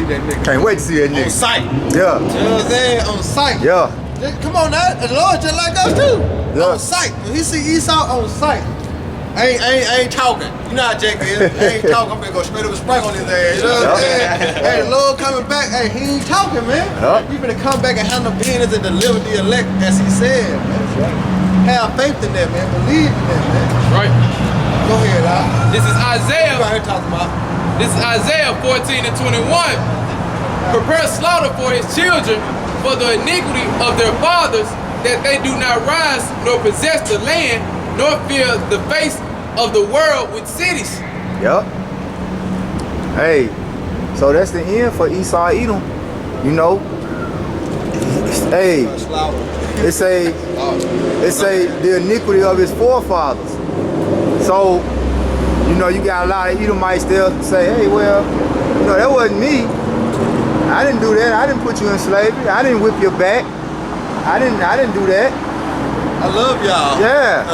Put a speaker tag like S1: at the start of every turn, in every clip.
S1: see that nigga.
S2: Can't wait to see that nigga.
S3: On sight.
S2: Yeah.
S3: You know what I'm saying? On sight.
S2: Yeah.
S3: Come on now, the Lord just like us too.
S2: Yeah.
S3: On sight. When he see Esau on sight. I ain't talking. You know how Jack is. I ain't talking. I'm gonna go straight up and spring on his ass. You know what I'm saying? Hey, the Lord coming back. Hey, he ain't talking, man. He finna come back and handle business and deliver the elect as he said, man. Have faith in that, man. Believe in that, man.
S1: Right.
S3: Go ahead, Al.
S1: This is Isaiah.
S3: What you talking about?
S1: This is Isaiah 14 and 21. Prepare slaughter for his children, for the iniquity of their fathers, that they do not rise nor possess the land, nor fear the face of the world with cities.
S2: Yep. Hey, so that's the end for Esau Edom. You know. Hey, it say the iniquity of his forefathers. So, you know, you got a lot of Edomites there say, hey, well, you know, that wasn't me. I didn't do that. I didn't put you in slavery. I didn't whip your back. I didn't do that.
S3: I love y'all.
S2: Yeah.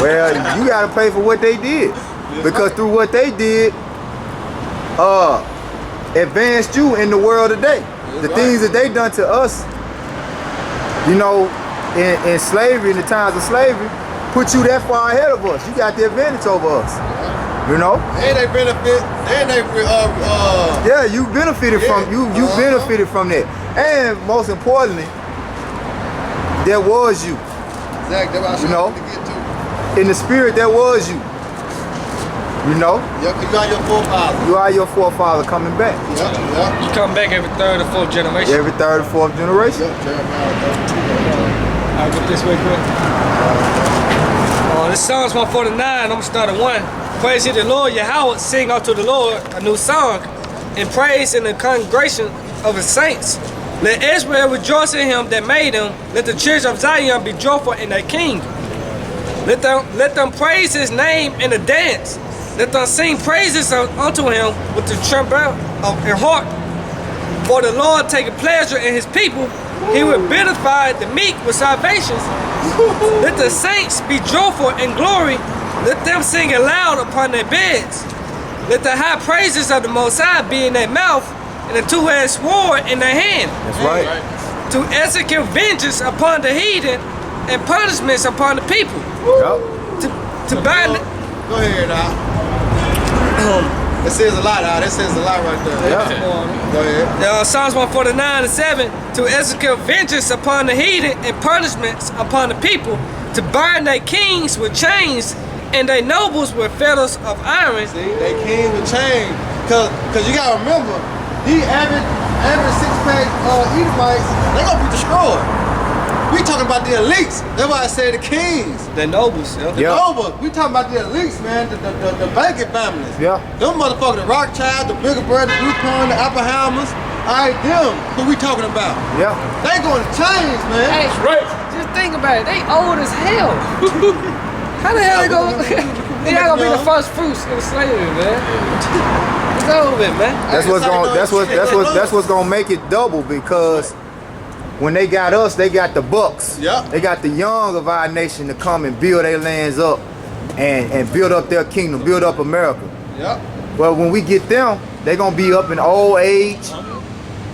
S2: Well, you gotta pay for what they did. Because through what they did, advanced you in the world today. The things that they done to us, you know, in slavery, in the times of slavery, put you that far ahead of us. You got the advantage over us. You know?
S3: And they benefit, and they
S2: yeah, you benefited from you benefited from that. And most importantly, there was you.
S3: Exactly, that's what I
S2: you know,
S3: to get to.
S2: In the spirit, there was you. You know?
S3: Yep, you are your forefather.
S2: You are your forefather coming back.
S3: Yep, yep.
S4: You come back every third or fourth generation.
S2: Every third or fourth generation.
S3: Yep, Jeremiah.
S4: I'll get this way quick. This Psalms 149, I'm gonna start at 1. Praise ye the Lord, Yahweh, sing unto the Lord a new song, and praise in the congregation of his saints. Let Israel rejoice in him that made him. Let the children of Zion be joyful in their king. Let them praise his name in the dance. Let them sing praises unto him with the trumpet of their heart. For the Lord taketh pleasure in his people. He will beautify the meek with salvations. Let the saints be joyful in glory. Let them sing aloud upon their beds. Let the high praises of the Most High be in their mouth, and a two-edged sword in their hand.
S2: That's right.
S4: To execute vengeance upon the heathen and punishments upon the people.
S2: Yep.
S4: To bind.
S3: Go ahead, Al. That says a lot, Al. That says a lot right there.
S2: Yeah.
S3: Go ahead.
S4: Psalms 149 and 7. To execute vengeance upon the heathen and punishments upon the people. To bind their kings with chains and their nobles with fetters of iron.
S3: See, they king with chains. Cause you gotta remember, these average six-pack Edomites, they gonna be destroyed. We talking about the elites. That's why I say the kings.
S4: The nobles,
S3: The nobles. We talking about the elites, man. The banking families.
S2: Yeah.
S3: Them motherfuckers, the Rothschild, the Bigger Brother, the Dupont, the Oppenheimers. Alright, them. Who we talking about?
S2: Yeah.
S3: They going to change, man.
S4: Hey,
S1: Right.
S4: just think about it. They old as hell. How the hell they gonna? They not gonna be the first fruits of slavery, man. It's over with, man.
S2: That's what's gonna make it double, because when they got us, they got the bucks.
S3: Yep.
S2: They got the young of our nation to come and build their lands up and build up their kingdom, build up America.
S3: Yep.
S2: Well, when we get them, they gonna be up in old age.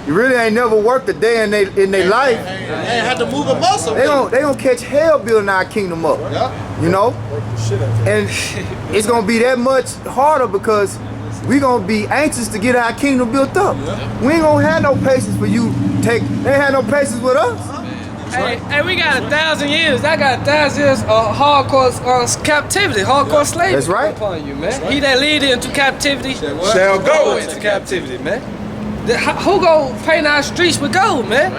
S2: You really ain't never worked a day in their life.
S3: They ain't had to move a muscle.
S2: They gonna catch hell building our kingdom up.
S3: Yep.
S2: You know? And it's gonna be that much harder because we gonna be anxious to get our kingdom built up. We ain't gonna have no patience for you. They ain't had no patience with us.
S4: Hey, we got 1,000 years. I got 1,000 years of hardcore captivity, hardcore slavery.
S2: That's right.
S4: Upon you, man. He that lead into captivity
S2: Shall go
S4: into captivity, man. Who gonna paint our streets with gold, man?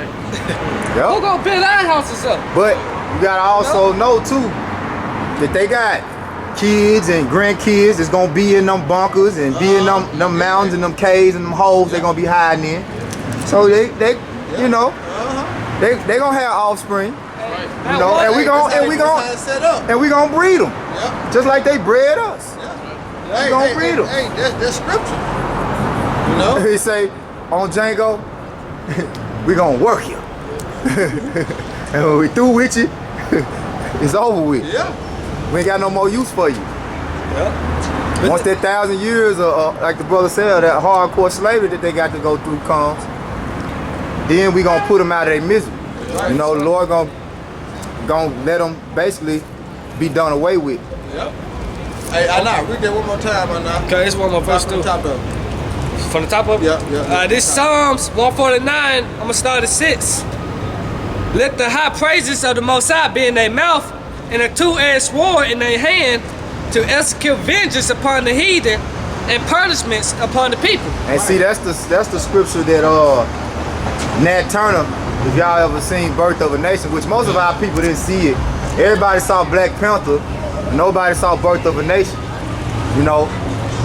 S4: Who gonna build our houses up?
S2: But you gotta also know too that they got kids and grandkids that's gonna be in them bunkers and be in them mountains and them caves and them holes they gonna be hiding in. So they you know, they gonna have offspring. You know, and we gonna breed them. Just like they bred us. We gonna breed them.
S3: Hey, that's scripture. You know?
S2: He say on Django, we gonna work you. And when we through with you, it's over with.
S3: Yeah.
S2: We ain't got no more use for you. Once that 1,000 years, like the brother said, that hardcore slavery that they got to go through comes, then we gonna put them out of their misery. You know, the Lord gonna let them basically be done away with.
S3: Yep. Hey, I know. Read that one more time, I know.
S4: Okay, it's one more verse too.
S3: Top of.
S4: From the top up?
S3: Yeah.
S4: This Psalms 149, I'm gonna start at 6. Let the high praises of the Most High be in their mouth and a two-edged sword in their hand to execute vengeance upon the heathen and punishments upon the people.
S2: And see, that's the scripture that Nat Turner, if y'all ever seen Birth of a Nation, which most of our people didn't see it. Everybody saw Black Panther, nobody saw Birth of a Nation. You know,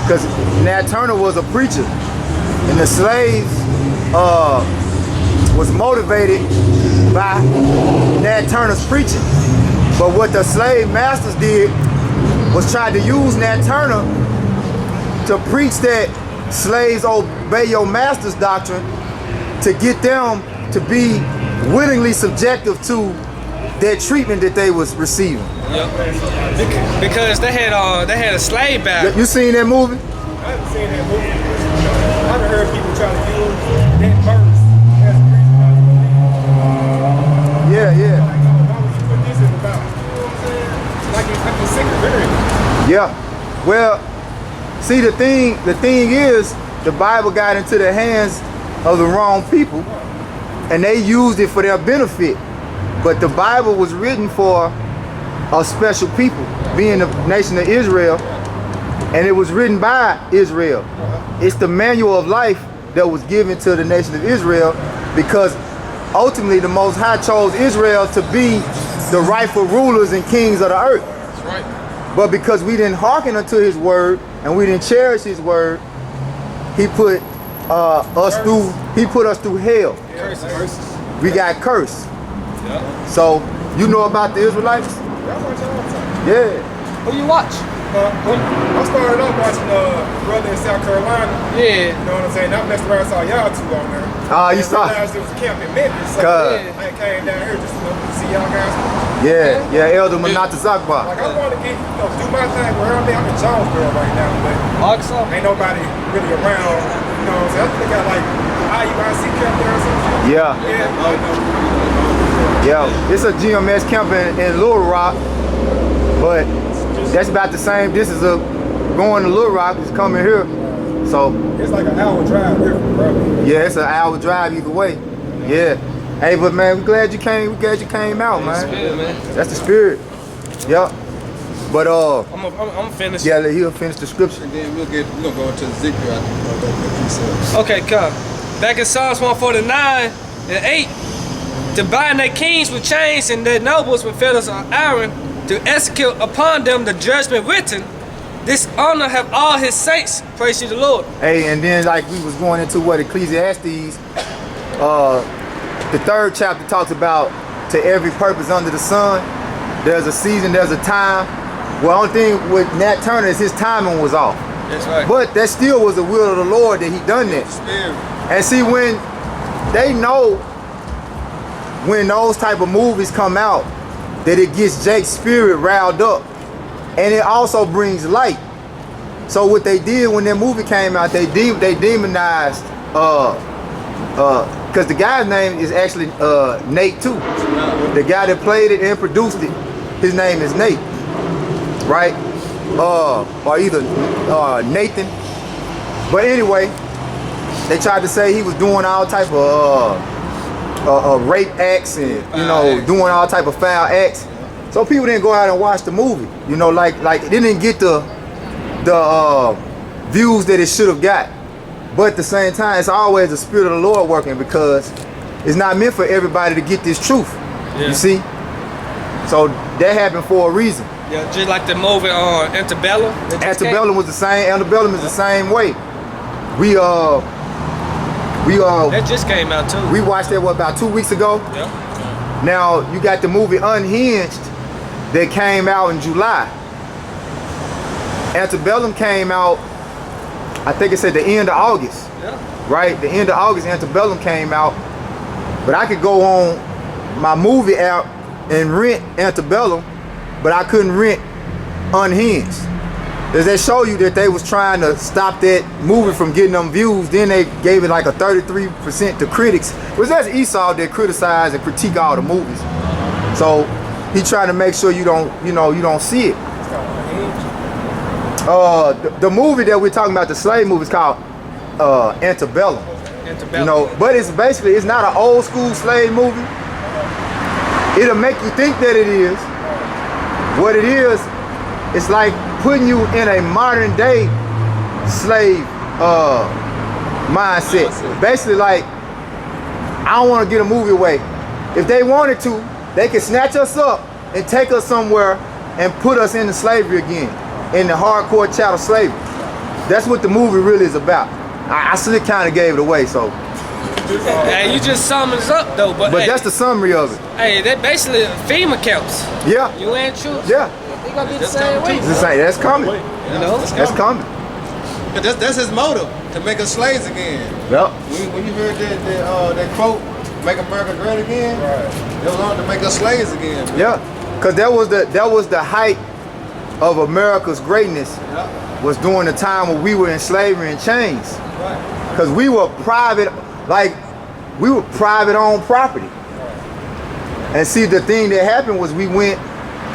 S2: because Nat Turner was a preacher, and the slaves was motivated by Nat Turner's preaching. But what the slave masters did was try to use Nat Turner to preach that slaves obey your master's doctrine to get them to be willingly subjective to that treatment that they was receiving.
S4: Yep. Because they had a slave battle.
S2: You seen that movie?
S5: I haven't seen that movie. I've heard people try to use that verse as a reason.
S2: Yeah.
S5: Like, why would you put this in the Bible? You know what I'm saying? Like it's sick of very.
S2: Yeah. Well, see, the thing is, the Bible got into the hands of the wrong people, and they used it for their benefit. But the Bible was written for a special people, being the nation of Israel, and it was written by Israel. It's the manual of life that was given to the nation of Israel, because ultimately the Most High chose Israel to be the rightful rulers and kings of the earth.
S1: That's right.
S2: But because we didn't hearken unto his word and we didn't cherish his word, he put us through hell. We got cursed. So you know about the Israelites? Yeah.
S4: Who you watch?
S5: I started off watching Brother in South Carolina.
S4: Yeah.
S5: You know what I'm saying? I messed around, saw y'all two on there.
S2: You saw?
S5: I realized there was a camp in Memphis. So
S2: God.
S5: I came down here just to see y'all guys.
S2: Yeah, Elder Manata Zakba.
S5: Like I want to get, do my thing where I'm in Jonesboro right now, but
S4: Arkansas.
S5: ain't nobody really around. You know what I'm saying? I think they got like IUIC camp there or something.
S2: Yeah.
S5: Yeah.
S2: Yeah, it's a GMS camp in Little Rock, but that's about the same distance of going to Little Rock is coming here. So
S5: It's like an hour drive here from brother.
S2: yeah, it's an hour drive either way. Yeah. Hey, but man, we're glad you came. We're glad you came out, man.
S4: Spirit, man.
S2: That's the spirit. Yep. But
S4: I'm finished.
S2: yeah, he'll finish the scripture.
S3: And then we'll go into Ezekiel after he said.
S4: Okay, come. Back in Psalms 149 and 8, to bind their kings with chains and their nobles with fetters of iron, to execute upon them the judgment written. This honor have all his saints. Praise you the Lord.
S2: Hey, and then like we was going into what Ecclesiastes, the 3rd chapter talks about to every purpose under the sun. There's a season, there's a time. Well, only thing with Nat Turner is his timing was off.
S4: That's right.
S2: But that still was the will of the Lord that he done that. And see, when they know when those type of movies come out, that it gets Jake's spirit riled up. And it also brings light. So what they did when that movie came out, they demonized, because the guy's name is actually Nate too. The guy that played it and produced it, his name is Nate, right? Or either Nathan. But anyway, they tried to say he was doing all type of rape acts and doing all type of foul acts. So people didn't go out and watch the movie. You know, like it didn't get the views that it should have got. But at the same time, it's always the spirit of the Lord working, because it's not meant for everybody to get this truth.
S4: Yeah.
S2: You see? So that happened for a reason.
S4: Yeah, just like the movie on Antebellum.
S2: Antebellum was the same. Antebellum is the same way. We
S4: That just came out too.
S2: we watched that about 2 weeks ago.
S4: Yeah.
S2: Now you got the movie Unhinged that came out in July. Antebellum came out, I think it said the end of August.
S4: Yeah.
S2: Right? The end of August, Antebellum came out. But I could go on my movie app and rent Antebellum, but I couldn't rent Unhinged. is they show you that they was trying to stop that movie from getting them views. Then they gave it like a 33% to critics. It was that's Esau that criticized and critique all the movies. So he trying to make sure you don't see it. The movie that we're talking about, the slave movie, is called Antebellum. You know, but it's not an old school slave movie. It'll make you think that it is. What it is, it's like putting you in a modern day slave mindset. Basically, like, I don't want to get a movie away. If they wanted to, they could snatch us up and take us somewhere and put us into slavery again, in the hardcore chattel slavery. That's what the movie really is about. I still kind of gave it away, so.
S4: Hey, you just summed us up though, but hey,
S2: that's the summary of it.
S4: Hey, that basically FEMA camps.
S2: Yeah.
S4: You ain't true.
S2: Yeah.
S4: They gonna be the same way.
S2: That's coming.
S4: You know,
S2: that's coming.
S3: But that's his motive, to make us slaves again.
S2: Yep.
S3: When you heard that quote, "Make America Great Again," it was on to make us slaves again. Man.
S2: Yeah, because that was the height of America's greatness.
S3: Yep.
S2: Was during the time when we were in slavery and chains.
S3: Right.
S2: Because we were private owned property. And see, the thing that happened was we went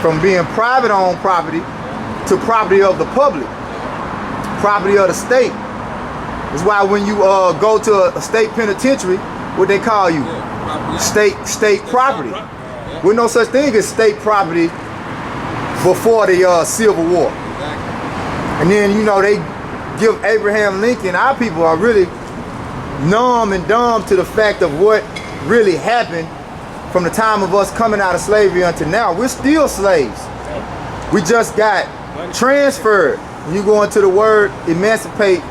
S2: from being private owned property to property of the public, property of the state. That's why when you go to a state penitentiary, what they call you? State property.
S3: Yeah.
S2: With no such thing as state property before the Civil War. And then, they give Abraham Lincoln, our people are really numb and dumb to the fact of what really happened from the time of us coming out of slavery until now. We're still slaves. We just got transferred. When you go into the word emancipate,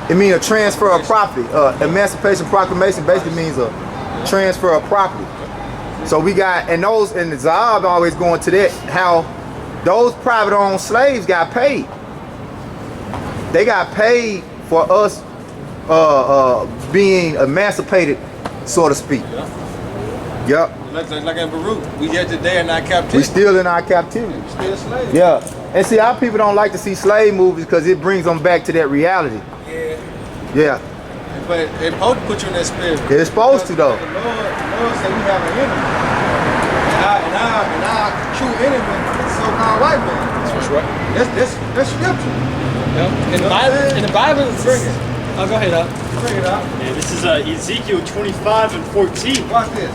S2: it means a transfer of property. Emancipation Proclamation basically means a transfer of property. So we got, and the Zahab always going to that, how those private owned slaves got paid. They got paid for us being emancipated, so to speak. Yep.
S3: Like in Beirut, we yet today in our captivity.
S2: We still in our captivity.
S3: We still slaves.
S2: Yeah. And see, our people don't like to see slave movies because it brings them back to that reality.
S3: Yeah.
S2: Yeah.
S3: But it's supposed to put you in that spirit.
S2: It's supposed to, though.
S3: The Lord said we have an enemy. And our true enemy is so-called white man.
S4: That's right.
S3: That's scripture.
S4: Yeah. In the Bible,
S3: bring it.
S4: Oh, go ahead,
S3: Bring it out.
S6: Yeah, this is Ezekiel 25 and 14.
S3: Watch this.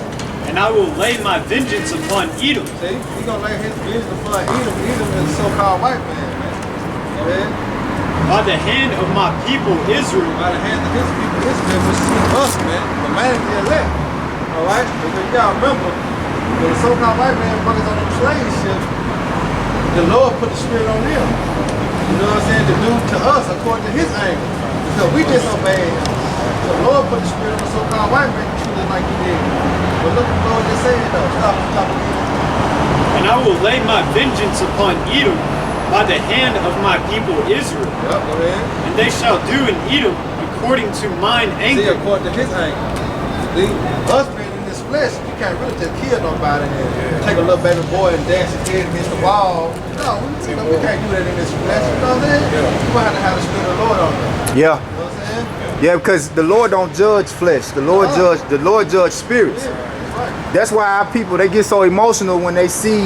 S6: And I will lay my vengeance upon Edom.
S3: See, he's gonna lay his vengeance upon Edom. Edom is a so-called white man. Go ahead.
S6: By the hand of my people Israel.
S3: By the hand of his people, Israel, which is us, man. The man of the elect. Alright? Because you gotta remember, when the so-called white man buggers on them slave ships, the Lord put the spirit on them. You know what I'm saying? To do to us according to his anger. Because we disobeyed him. The Lord put the spirit on the so-called white man to treat us like he did. But look what the Lord just said though. Stop again.
S6: And I will lay my vengeance upon Edom by the hand of my people Israel.
S3: Yep, go ahead.
S6: And they shall do in Edom according to mine
S3: See,
S6: anger.
S3: according to his anger. See, us being in this flesh, you can't really just kill nobody and take a little baby boy and dash his head against the wall. No, we can't do that in this flesh. You know what I'm saying? You might have to have the spirit of the Lord on us.
S2: Yeah.
S3: You know what I'm saying?
S2: Yeah, because the Lord don't judge flesh. The Lord judge spirits.
S3: Yeah, that's right.
S2: That's why our people, they get so emotional when they see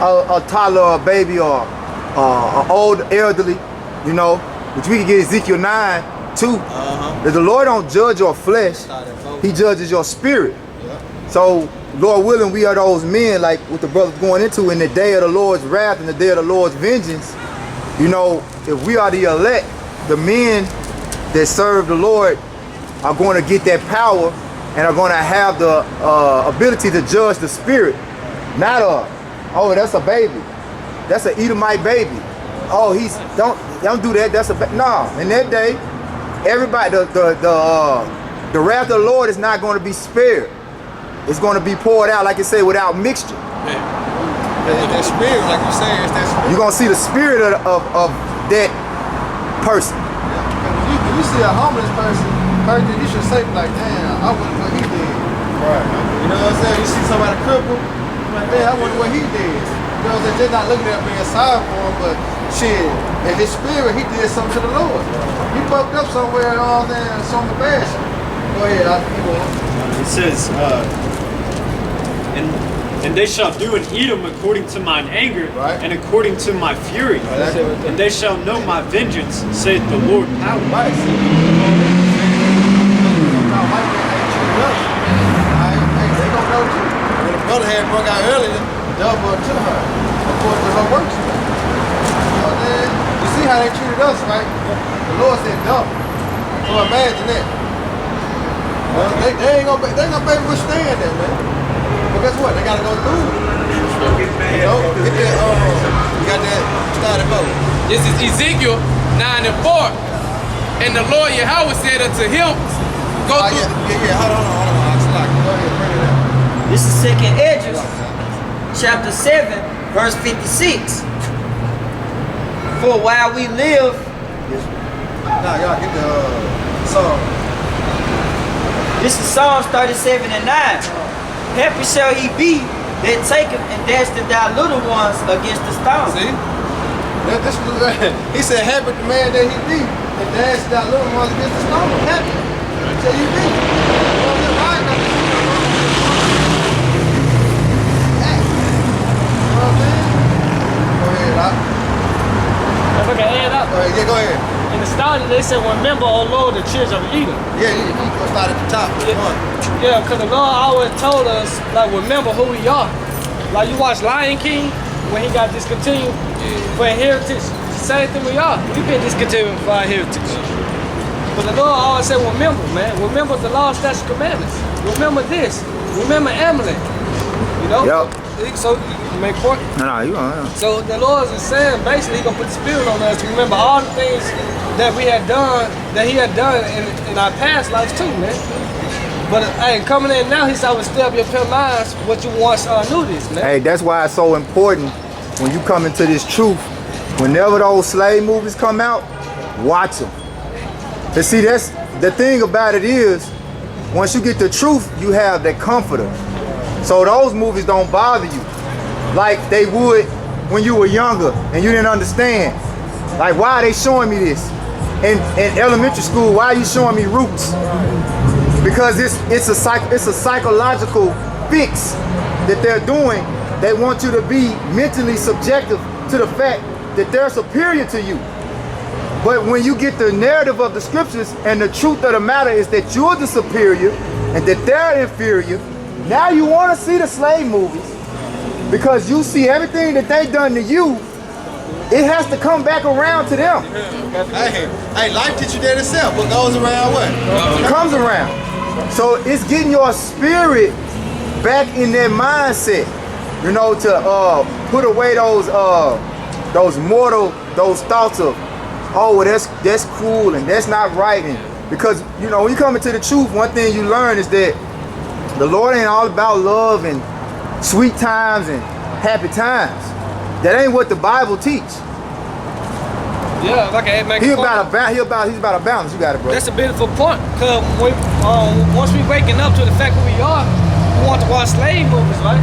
S2: a toddler or a baby or an old elderly, which we can get Ezekiel 9 too. That the Lord don't judge your flesh, he judges your spirit. So Lord willing, we are those men, like what the brother's going into, in the day of the Lord's wrath and the day of the Lord's vengeance. If we are the elect, the men that serve the Lord are going to get that power and are going to have the ability to judge the spirit. Not oh, that's a baby. That's an Edomite baby. Oh, don't do that. That's a no. In that day, everybody, the wrath of the Lord is not going to be spared. It's going to be poured out, like it said, without mixture.
S3: That spirit, like you say, it's that spirit.
S2: You're going to see the spirit of that person.
S3: When you see a homeless person, you should say like, damn, I wonder what he did. Right. You know what I'm saying? You see somebody crippled, like, damn, I wonder what he did. You know what I'm saying? They're not looking at being sorry for him, but shit, in his spirit, he did something to the Lord. He fucked up somewhere and all that, and something bad shit. Go ahead, I keep on.
S6: It says, and they shall do in Edom according to mine anger,
S3: Right.
S6: and according to my fury. And they shall know my vengeance, saith the Lord power.
S3: Right. See, now, white man ain't treated us. Alright, they gonna know too. When the brother had broke out earlier, double to her, according to her works. You know what I'm saying? You see how they treated us, right? The Lord said double. So imagine that. They ain't gonna be able to withstand that, man. But guess what? They gotta go through it. You know, get that, you got that started vote.
S1: This is Ezekiel 9 and 4. And the Lord Yahweh said unto him, go through.
S3: Yeah, hold on. Go ahead, bring it out.
S7: This is 2nd Edges, chapter 7, verse 56. For while we live,
S3: Nah, y'all get the song.
S7: this is Psalms 37 and 9. Happy shall he be that taketh and dasheth thy little ones against the stone.
S3: See? He said, happy the man that he be, and dash that little ones against the stone. Happy. Shall you be.
S4: If I can add up.
S3: Yeah, go ahead.
S4: In the starting, they said, remember, O Lord, the children of Edom.
S3: Yeah, you can start at the top.
S4: Yeah, because the Lord always told us, like, remember who we are. Like, you watch Lion King, when he got discontinued for heritage, same thing we are. We've been discontinued for our heritage. But the Lord always said, remember, man. Remember the law, statutes, commandments. Remember this. Remember Amalek. You know?
S2: Yep.
S4: So, you make point?
S2: No, you are.
S4: So the Lord is saying, basically, He's gonna put the Spirit on us to remember all the things that we had done, that He had done in our past lives too, man. But hey, coming in now, He said, I will stir up your pure minds what you once knew this, man.
S2: Hey, that's why it's so important when you come into this truth. Whenever those slave movies come out, watch them. But see, that's the thing about it is, once you get the truth, you have that comforter. So those movies don't bother you like they would when you were younger and you didn't understand. Like, why are they showing me this? In elementary school, why are you showing me Roots? Because it's a psychological fix that they're doing. They want you to be mentally subjective to the fact that they're superior to you. But when you get the narrative of the scriptures and the truth of the matter is that you're the superior and that they're inferior, now you want to see the slave movies because you see everything that they done to you, it has to come back around to them.
S3: Hey, life teach you that itself. What goes around what?
S2: It comes around. So it's getting your spirit back in that mindset, you know, to put away those thoughts of, oh, that's cruel and that's not right. And because, you know, when you come into the truth, one thing you learn is that the Lord ain't all about love and sweet times and happy times. That ain't what the Bible teach.
S4: Yeah, if I can make
S2: He's
S4: a point.
S2: about a balance. You got it, bro.
S4: That's a beautiful point. Cause once we waking up to the fact who we are, we want to watch slave movies, right?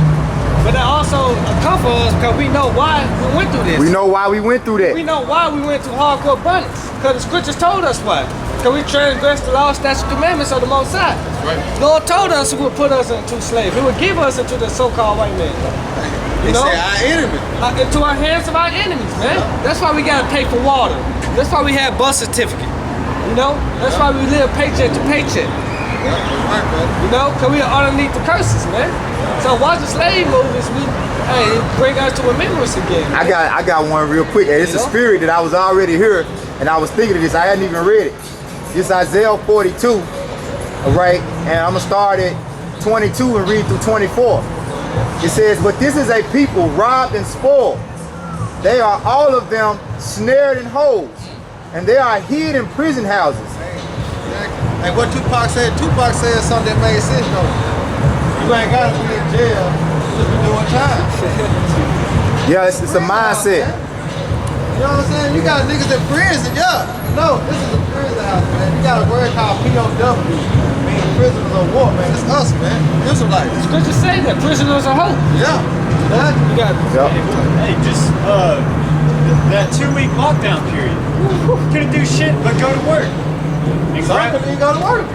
S4: But that also comfort us because we know why we went through this.
S2: We know why we went through that.
S4: We know why we went through hardcore bondage. Because the scriptures told us why. Because we transgressed the law, statutes, commandments of the Most High.
S1: Right.
S4: Lord told us He would put us into slavery. He would give us into the so-called white man.
S3: They say our enemy.
S4: Into our hands of our enemies, man. That's why we gotta pay for water. That's why we have birth certificate. You know? That's why we live paycheck to paycheck.
S3: Right, brother.
S4: You know? Because we are underneath the curses, man. So watching slave movies, it bring us to remembrance again. Man.
S2: I got one real quick. Hey, it's a spirit that I was already here and I was thinking of this. I hadn't even read it. It's Isaiah 42, all right? And I'm gonna start at 22 and read through 24. It says, but this is a people robbed and spoiled. They are all of them snared in holes, and they are hid in prison houses.
S3: Hey, what Tupac said something that made sense though. You ain't gotta be in jail just be doing time.
S2: Yeah, it's a mindset.
S3: You know what I'm saying? You got niggas in prison, yeah. No, this is a prison house, man. You got a word called POW, meaning prisoners of war, man. It's us, man. Israelites.
S4: Scripture say that prisoners are hope.
S3: Yeah.
S4: You got
S6: Hey, just that 2-week lockdown period. Couldn't do shit but go to work. And
S3: Some couldn't even go to work.